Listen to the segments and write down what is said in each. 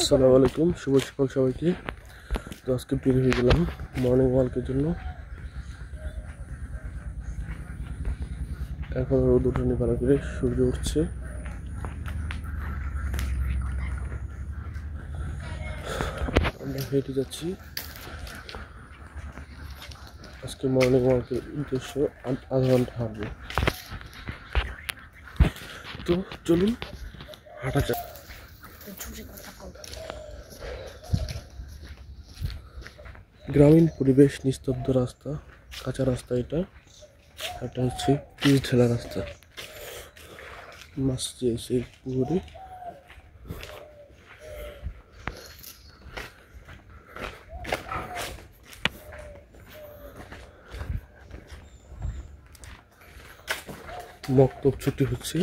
আসসালামু আলাইকুম, শুভ সকাল সবাইকে। তো আজকে বের হয়ে গেলাম মর্নিং ওয়াকের জন্য। এখন রোদ উঠানি ভালো করে, সূর্য উঠছে। আমরা হেঁটে যাচ্ছি। আজকে মর্নিং ওয়াকের উদ্দেশ্য আধা ঘন্টা হাঁটবো। তো চলুন হাঁটা যাক। গ্রামীণ পরিবেশ, নিস্তব্ধ রাস্তা, কাঁচা রাস্তা। এটা হচ্ছে পিচ ঢালা রাস্তা। মাছ চেয়েছে পুকুরে। মক্তব ছুটি হচ্ছে।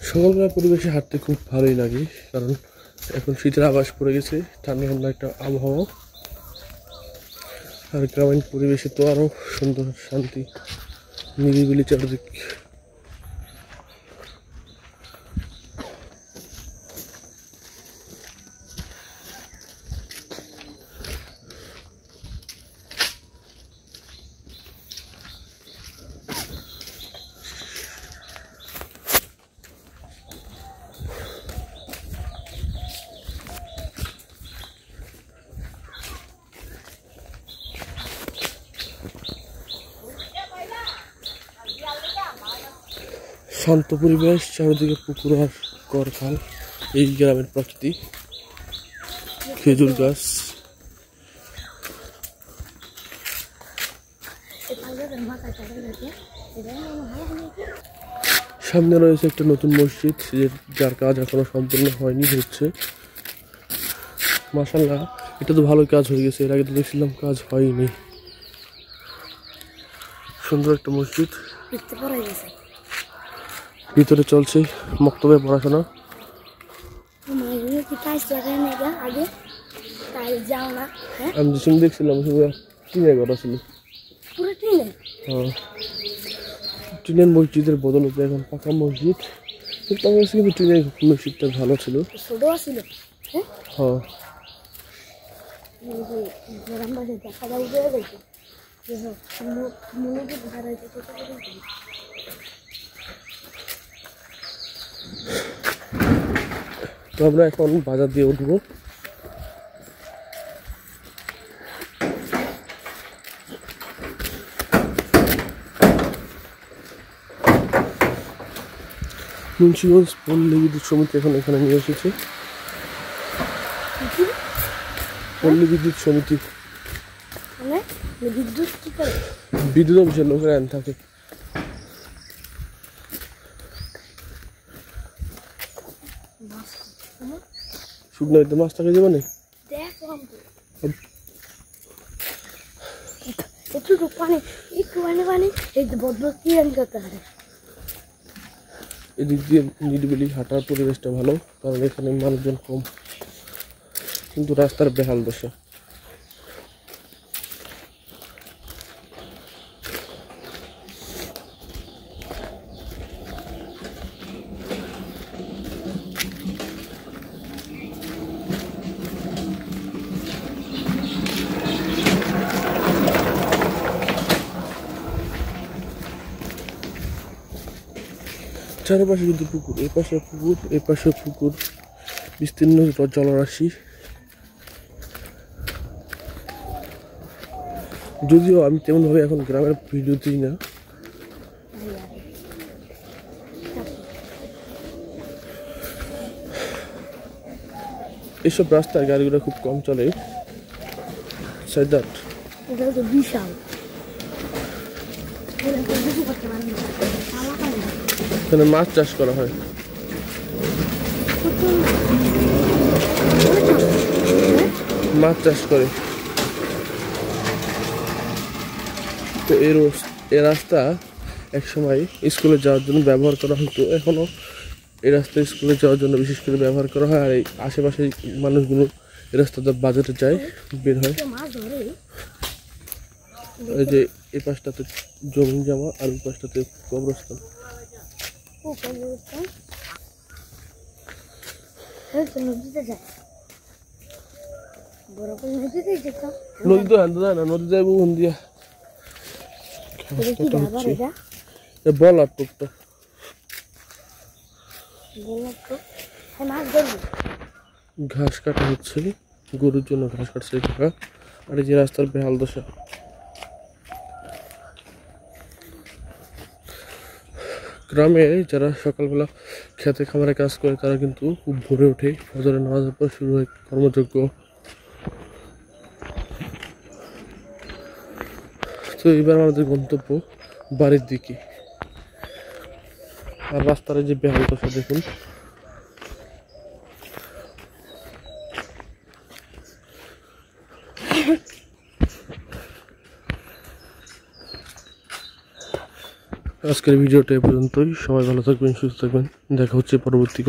সকালবেলা পরিবেশে হাঁটতে খুব ভালোই লাগে, কারণ এখন শীতের আভাস পড়ে গেছে, ঠান্ডা ঠান্ডা একটা আবহাওয়া। আর গ্রামীণ পরিবেশে তো আরো সুন্দর, শান্তি, নিরিবিলি চারদিক। শান্ত পরিবেশ, চারিদিকে পুকুর আর করখাল। এই গ্রামের প্রকৃতি, খেজুর গাছ। সামনে রয়েছে একটা নতুন মসজিদ, যার কাজ এখনো সম্পূর্ণ হয়নি, হচ্ছে। মাশাআল্লাহ, এটা তো ভালো কাজ হয়ে গেছে। এর আগে তো দেখছিলাম কাজ হয়নি। সুন্দর একটা মসজিদ। ভিতরে চলছে মক্তবে পড়াশোনা। আমি যে দেখছিলাম টিনের ঘর ছিল। টিনের মসজিদের বদলতে এখন পাকা মসজিদ। কিন্তু আমার কাছে কিন্তু টিনের মসজিদটা ভালো ছিল। হ্যাঁ, তো আমরা এখন বাজার দিয়ে উঠবো। মুন্সিগঞ্জ পল্লী বিদ্যুৎ সমিতি এখন এখানে নিয়ে এসেছে। পল্লী বিদ্যুৎ সমিতি বিদ্যুৎ অফিসের লোকেরা থাকে। শুকনো হইতে মাছ টাকা যাবে না। এদিক দিয়ে নিরিবিলি হাঁটার পরিবেশটা ভালো, কারণ এখানে মানুষজন কম, কিন্তু রাস্তার বেহাল দশা। চারপাশে কিন্তু পুকুর, এ পাশে পুকুর, এ পাশে পুকুর, বিস্তীর্ণ জলরাশি। যদিও আমি তেমন ভাবে এখন গ্রামের ভিডিও দিই না। এসব রাস্তায় গাড়িগুলো খুব কম চলে। বিশাল এখানে মাছ চাষ করা হয়। মাছ চাষ করে। তো এই রাস্তা একসময় স্কুলে যাওয়ার জন্য ব্যবহার করা হতো, এখনও এই রাস্তায় স্কুলে যাওয়ার জন্য বিশেষ করে ব্যবহার করা হয়। আর এই আশেপাশে মানুষগুলো এই রাস্তাতে বাজারে যায়, বের হয়। এই যে এই পাশটাতে জমিন জমা আর ওই পাশটাতে কবরস্থান। নদী তো হান যায় না, নদী যাইব কোন দিয়া? বলার টুকটা ঘাস কাটা হচ্ছে, গরুর জন্য ঘাস কাটছে কাকা। আর এই যে রাস্তার বেহাল দশা। গ্রামে যারা সকালবেলা খেতে খামারে কাজ করে তারা কিন্তু খুব ভোরে ওঠে, ফজরের নামাজের পর শুরু হয় কর্মযজ্ঞ। তো এবার আমাদের গন্তব্য বাড়ির দিকে। আর রাস্তার যে বেহাল দশা দেখুন। আজকের ভিডিওটা এ পর্যন্তই। সবাই ভালো থাকবেন, সুস্থ থাকবেন। দেখা হচ্ছে পরবর্তী